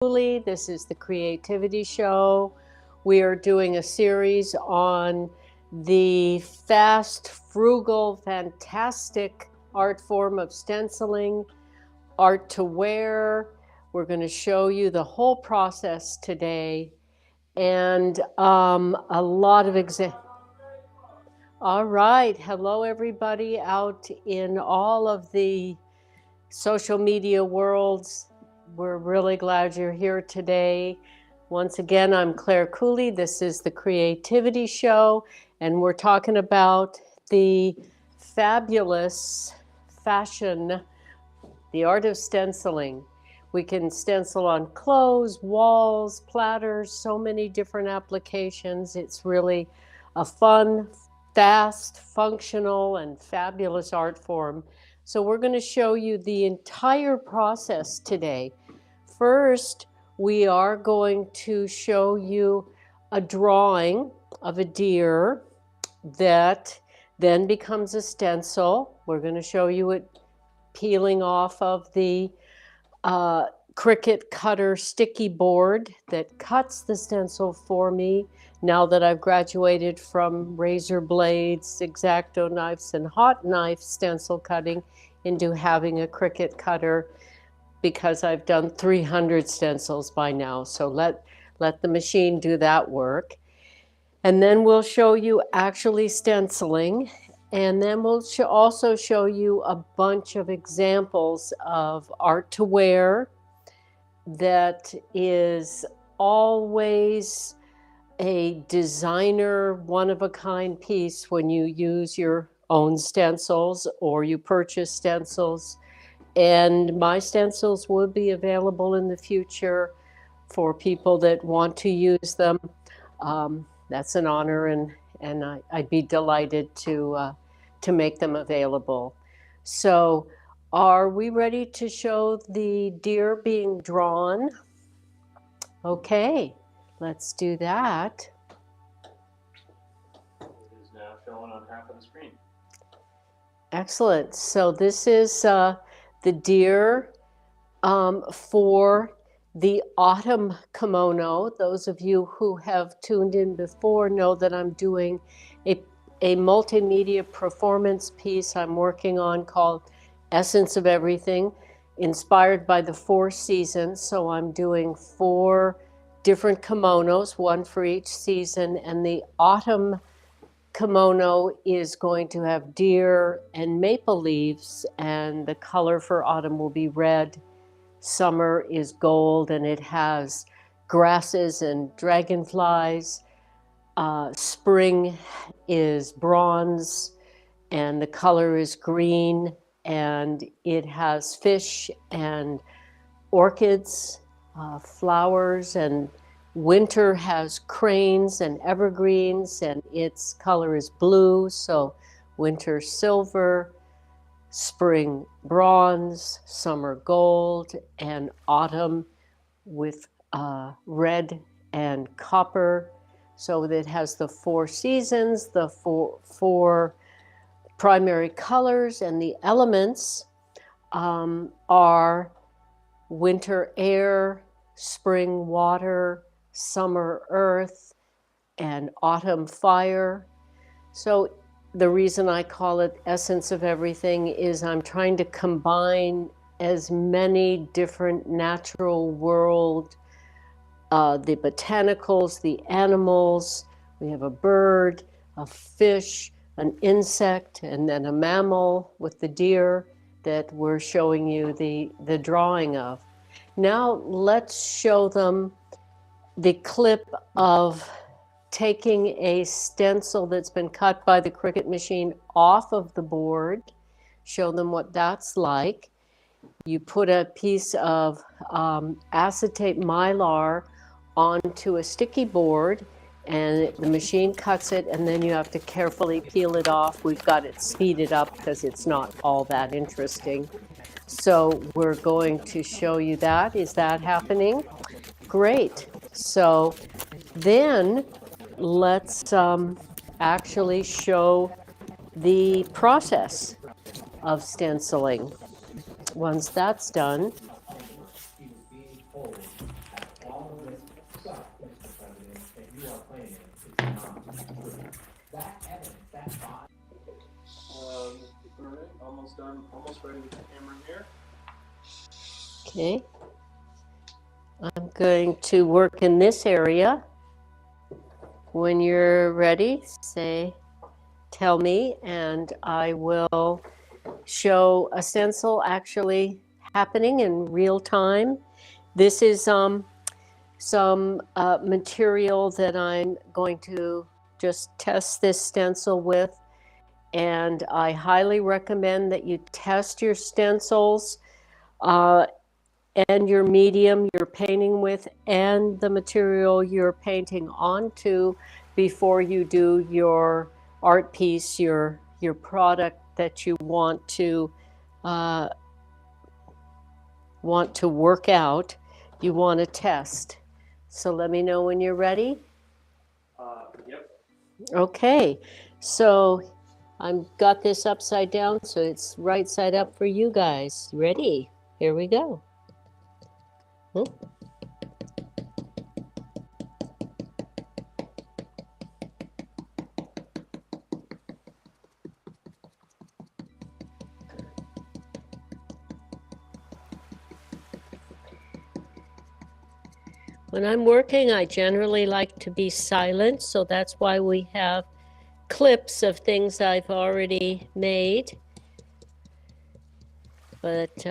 Cooley. This is the Creativity Show. We are doing a series on the fast, frugal, fantastic art form of stenciling, art to wear. We're going to show you the whole process today and a lot of examples. All right. Hello, everybody out in all of the social media worlds. We're really glad you're here today. Once again, I'm Clare Cooley. This is the Creativity Show, and we're talking about the fabulous fashion, the art of stenciling. We can stencil on clothes, walls, platters, so many different applications. It's really a fun, fast, functional, and fabulous art form. So we're going to show you the entire process today. First, we are going to show you a drawing of a deer that then becomes a stencil. We're going to show you it peeling off of the Cricut cutter sticky board that cuts the stencil for me now that I've graduated from razor blades, X-Acto knives, and hot knife stencil cutting into having a Cricut cutter, because I've done 300 stencils by now. So let the machine do that work. And then we'll show you actually stenciling. And then we'll also show you a bunch of examples of art to wear that is always a designer, one-of-a-kind piece when you use your own stencils or you purchase stencils. And my stencils will be available in the future for people that want to use them. That's an honor, and I'd be delighted to make them available. So are we ready to show the deer being drawn? Okay, let's do that. It is now showing on half of the screen. Excellent. So this is the deer for the autumn kimono. Those of you who have tuned in before know that I'm doing a multimedia performance piece I'm working on called Essence of Everything, inspired by the 4 seasons. So I'm doing 4 different kimonos, one for each season, and the autumn kimono is going to have deer and maple leaves, and the color for autumn will be red. Summer is gold, and it has grasses and dragonflies. Spring is bronze, and the color is green, and it has fish and orchids, flowers, and winter has cranes and evergreens, and its color is blue, so winter silver, spring bronze, summer gold, and autumn with red and copper. So it has the 4 seasons, the four primary colors, and the elements are winter air, spring water, summer earth, and autumn fire. So the reason I call it Essence of Everything is I'm trying to combine as many different natural world, the botanicals, the animals. We have a bird, a fish, an insect, and then a mammal with the deer that we're showing you the drawing of. Now let's show them the clip of taking a stencil that's been cut by the Cricut machine off of the board. Show them what that's like. You put a piece of acetate mylar onto a sticky board, and the machine cuts it, and then you have to carefully peel it off. We've got it speeded up because it's not all that interesting. So we're going to show you that. Is that happening? Great. So then let's actually show the process of stenciling. Once that's done, I'm almost ready with the camera here. Okay. I'm going to work in this area. When you're ready, tell me, and I will show a stencil actually happening in real time. This is some material that I'm going to just test this stencil with, and I highly recommend that you test your stencils and your medium you're painting with and the material you're painting onto before you do your art piece, your product that you want to work out. You want to test. So let me know when you're ready. Yep. Okay, so I've got this upside down, so it's right side up for you guys. Ready? Here we go. Oh. When I'm working, I generally like to be silent, so that's why we have clips of things I've already made. But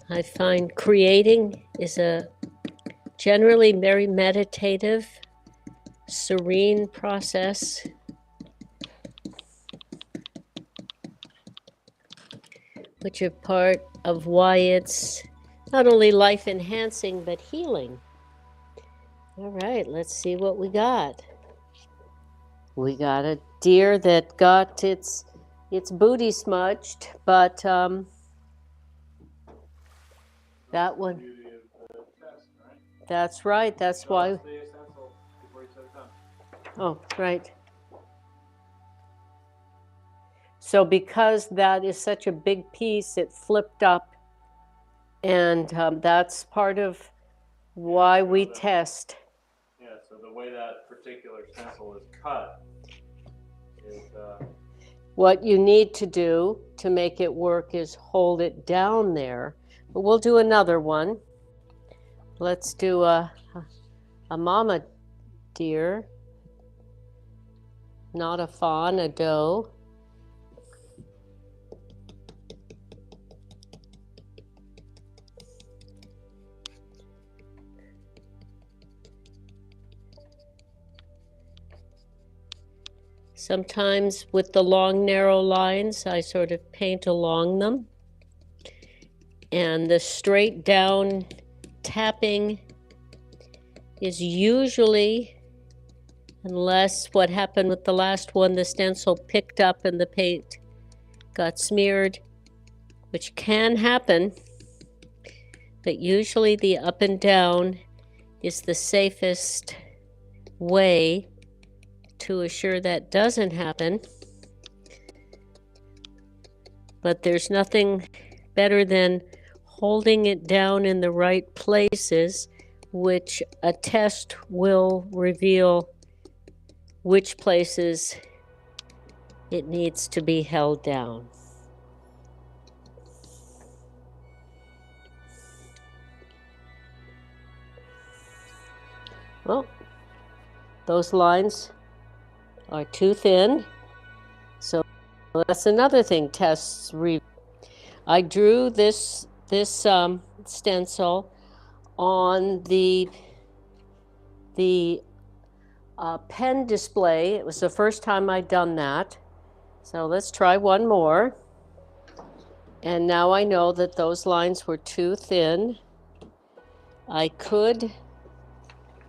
I find creating is a generally very meditative, serene process. Which are part of why it's not only life enhancing, but healing. All right, let's see what we got. We got a deer that got its booty smudged, but that one. Test, right? That's right. That's why. The stencil before you set it down. Oh, right. So because that is such a big piece, it flipped up, and that's part of why we test. Yeah, so the way that particular stencil is cut is... What you need to do to make it work is hold it down there. But we'll do another one. Let's do a mama deer, not a fawn, a doe. Sometimes with the long, narrow lines, I sort of paint along them. And the straight down tapping is usually, unless what happened with the last one, the stencil picked up and the paint got smeared, which can happen, but usually the up and down is the safest way to assure that doesn't happen. But there's nothing better than holding it down in the right places, which a test will reveal which places it needs to be held down. Well, those lines are too thin, so that's another thing tests. I drew this stencil on the pen display. It was the first time I'd done that. So let's try one more. And now I know that those lines were too thin. I could,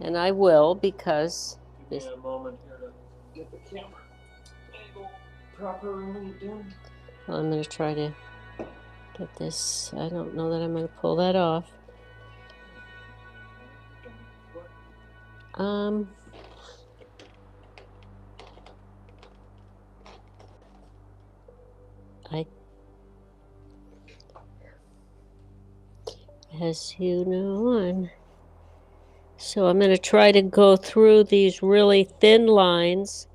and I will, because give me a moment here to get the camera angle proper when you're done. Well, I'm going to try to get this. I don't know that I'm going to pull that off. As you know, I'm So I'm going to try to go through these really thin lines.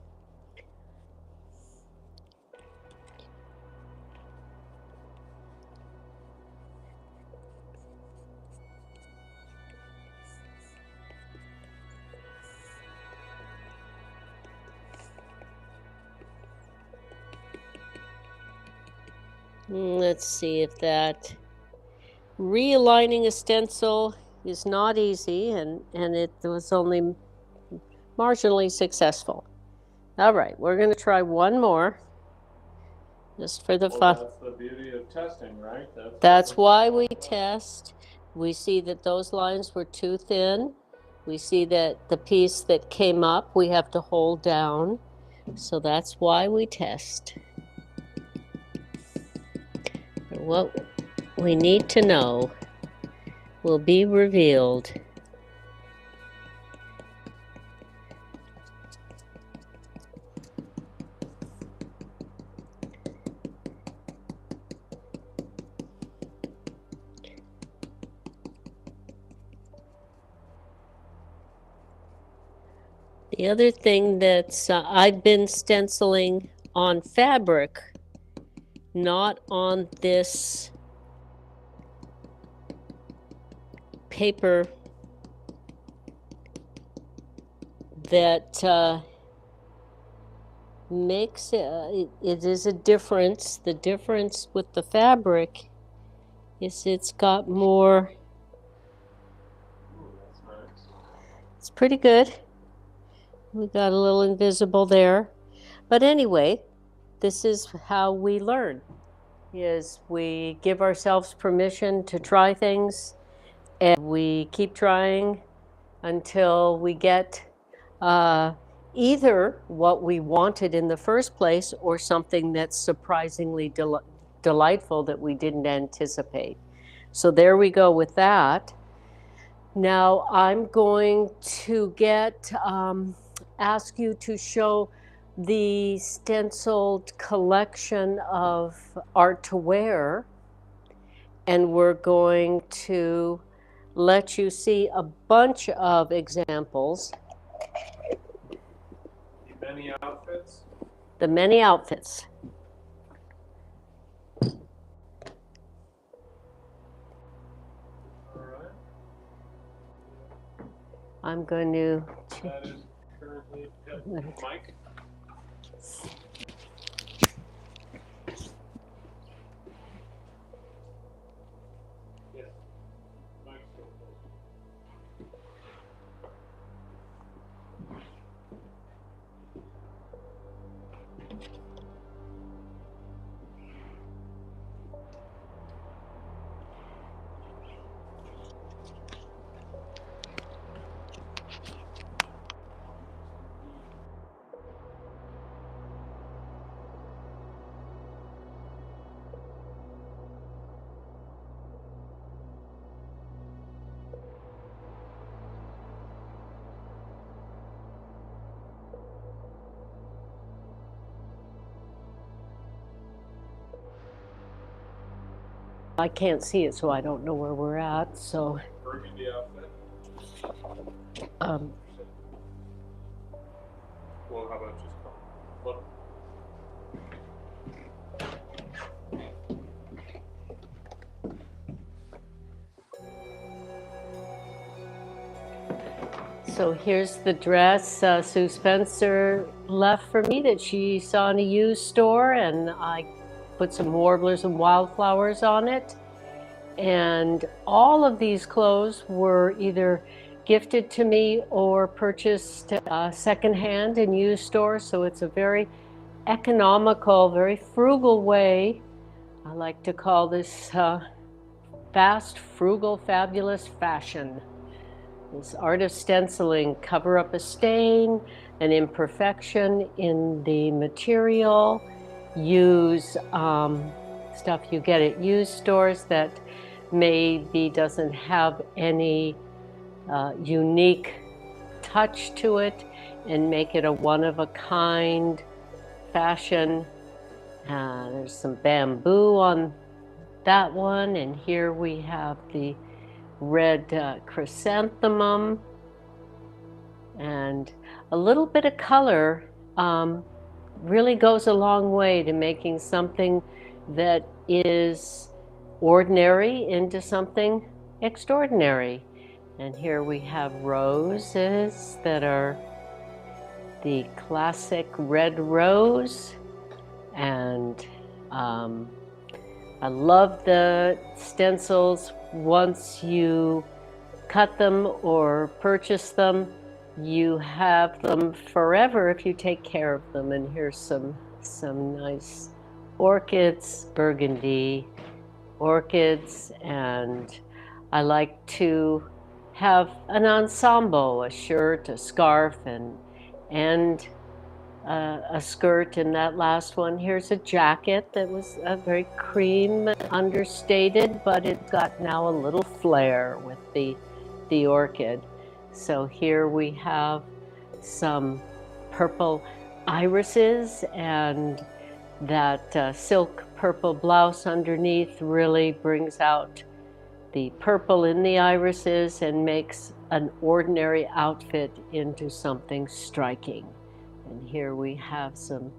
Let's see if that realigning a stencil is not easy, and it was only marginally successful. All right, we're going to try one more, just for the fun. That's the beauty of testing, right? That's why we test. We see that those lines were too thin. We see that the piece that came up, we have to hold down. So that's why we test. What we need to know will be revealed. The other thing that's I've been stenciling on fabric, not on this paper that makes it is a difference. The difference with the fabric is it's got more. Ooh, that's nice. It's pretty good. We got a little invisible there. But anyway, this is how we learn, is we give ourselves permission to try things, and we keep trying until we get either what we wanted in the first place or something that's surprisingly delightful that we didn't anticipate. So there we go with that. Now I'm going to ask you to show the stenciled collection of art to wear, and we're going to let you see a bunch of examples. The many outfits? The many outfits. All right. I'm going to... That is currently Mike. Yes. Mike's so close. I can't see it, so I don't know where we're at. So, Burgundy outfit. Well, how about just look? so here's the dress Sue Spencer left for me that she saw in a used store, and I put some warblers and wildflowers on it. And all of these clothes were either gifted to me or purchased secondhand in used stores. So it's a very economical, very frugal way. I like to call this fast, frugal, fabulous fashion. This art of stenciling, cover up a stain, an imperfection in the material, use stuff you get at used stores that maybe doesn't have any unique touch to it, and make it a one-of-a-kind fashion. There's some bamboo on that one, and here we have the red chrysanthemum. And a little bit of color really goes a long way to making something that is ordinary into something extraordinary. And here we have roses that are the classic red rose. And I love the stencils. Once you cut them or purchase them, you have them forever if you take care of them. And here's some nice orchids, burgundy orchids. And I like to have an ensemble, a shirt, a scarf, and a skirt. And that last one, here's a jacket that was very cream, understated, but it got now a little flair with the orchid. So here we have some purple irises, and that silk purple blouse underneath really brings out the purple in the irises and makes an ordinary outfit into something striking. And here we have some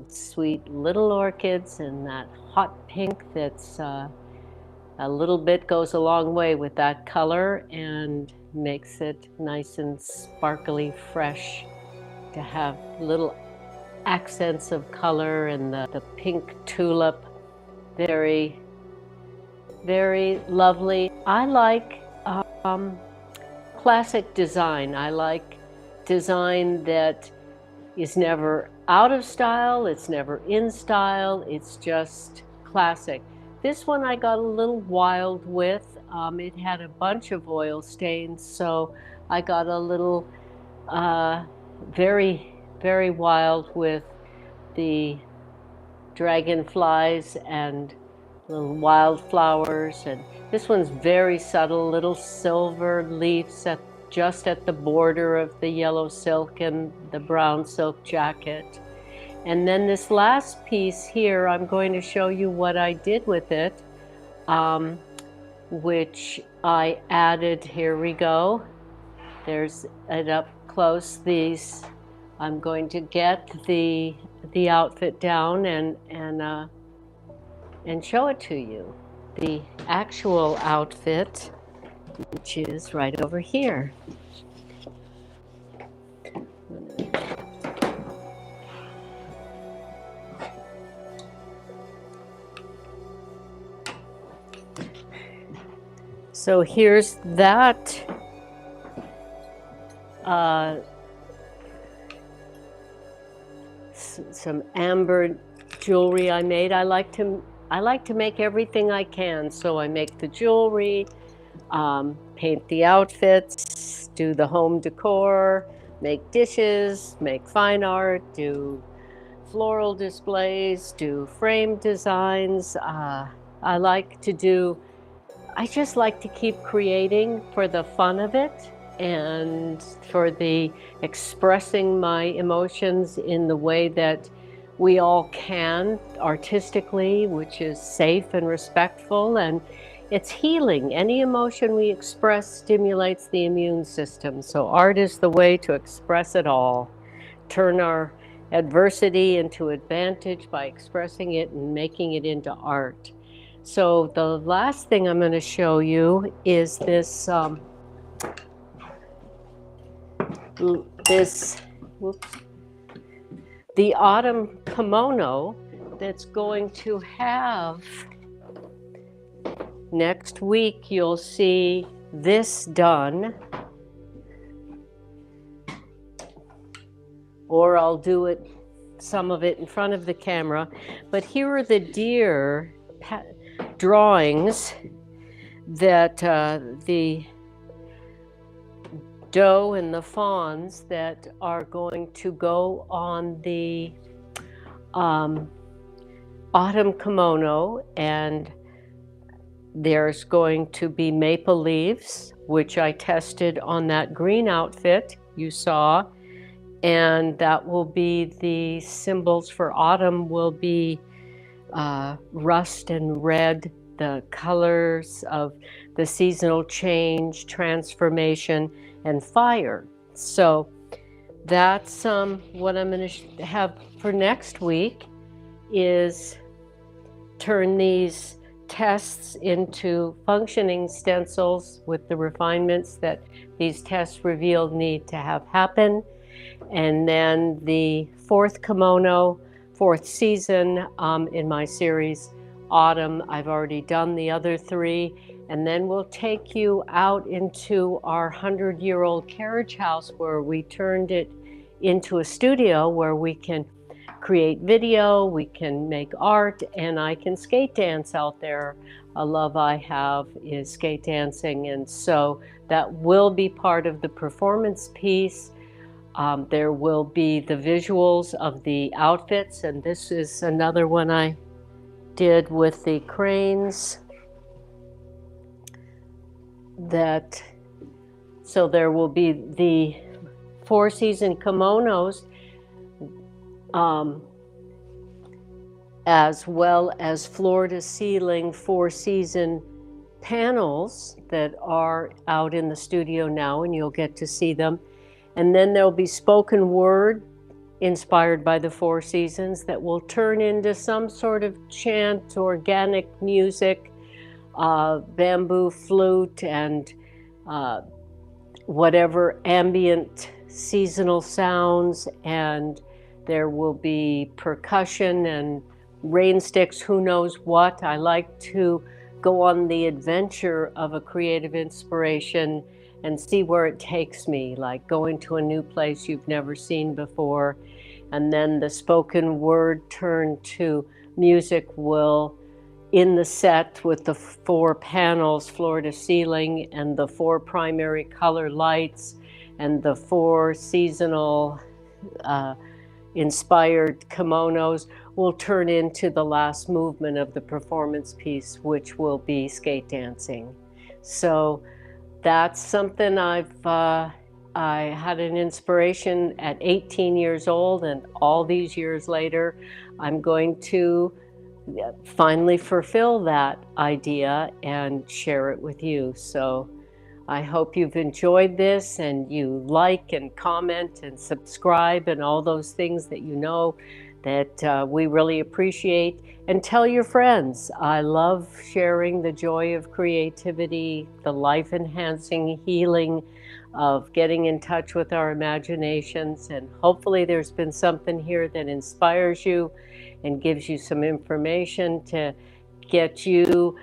sweet little orchids, and that hot pink that's a little bit goes a long way with that color and makes it nice and sparkly fresh to have little accents of color. And the pink tulip, very, very lovely. I like classic design. I like design that is never out of style, it's never in style, it's just classic. This one I got a little wild with. It had a bunch of oil stains, so I got a little very, very wild with the dragonflies and little wildflowers. And this one's very subtle, little silver leaves just at the border of the yellow silk and the brown silk jacket. And then this last piece here, I'm going to show you what I did with it, which I added. Here we go. There's it up close. These, I'm going to get the outfit down and show it to you. The actual outfit, which is right over here. So here's that some amber jewelry I made. I like to make everything I can. So I make the jewelry, paint the outfits, do the home decor, make dishes, make fine art, do floral displays, do frame designs. I just like to keep creating for the fun of it and for the expressing my emotions in the way that we all can artistically, which is safe and respectful, and it's healing. Any emotion we express stimulates the immune system. So art is the way to express it all. Turn our adversity into advantage by expressing it and making it into art. So the last thing I'm going to show you is this the autumn kimono that's going to have, next week you'll see this done, or I'll do it, some of it in front of the camera. But here are the deer drawings that the doe and the fawns that are going to go on the autumn kimono. And there's going to be maple leaves, which I tested on that green outfit you saw, and that will be the symbols for autumn will be rust and red, the colors of the seasonal change, transformation, and fire. So that's what I'm going to have for next week, is turn these tests into functioning stencils with the refinements that these tests revealed need to have happen. And then the fourth kimono, fourth season in my series, Autumn, I've already done the other three. And then we'll take you out into our 100-year-old carriage house, where we turned it into a studio where we can create video, we can make art, and I can skate dance out there. A love I have is skate dancing, and so that will be part of the performance piece. There will be the visuals of the outfits, and this is another one I did with the cranes. So there will be the four-season kimonos, as well as floor-to-ceiling four-season panels that are out in the studio now, and you'll get to see them. And then there'll be spoken word inspired by the four seasons that will turn into some sort of chant, organic music, bamboo flute, and whatever ambient seasonal sounds. And there will be percussion and rain sticks, who knows what. I like to go on the adventure of a creative inspiration and see where it takes me, like going to a new place you've never seen before. And then the spoken word turned to music will, in the set with the four panels, floor to ceiling, and the four primary color lights, and the four seasonal inspired kimonos, will turn into the last movement of the performance piece, which will be skate dancing. So that's something I had an inspiration at 18 years old, and all these years later, I'm going to finally fulfill that idea and share it with you. So I hope you've enjoyed this, and you like and comment and subscribe and all those things that you know that we really appreciate. And tell your friends. I love sharing the joy of creativity, the life-enhancing healing of getting in touch with our imaginations. And hopefully there's been something here that inspires you and gives you some information to get you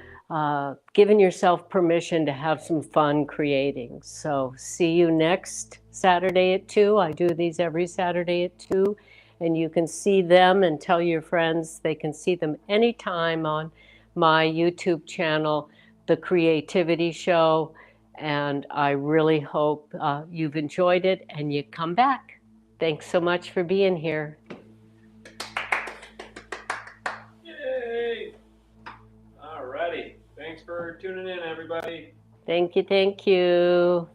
giving yourself permission to have some fun creating. So see you next Saturday at 2. I do these every Saturday at 2. And you can see them, and tell your friends they can see them anytime on my YouTube channel, The Creativity Show. And I really hope you've enjoyed it and you come back. Thanks so much for being here. Yay! All righty. Thanks for tuning in, everybody. Thank you. Thank you.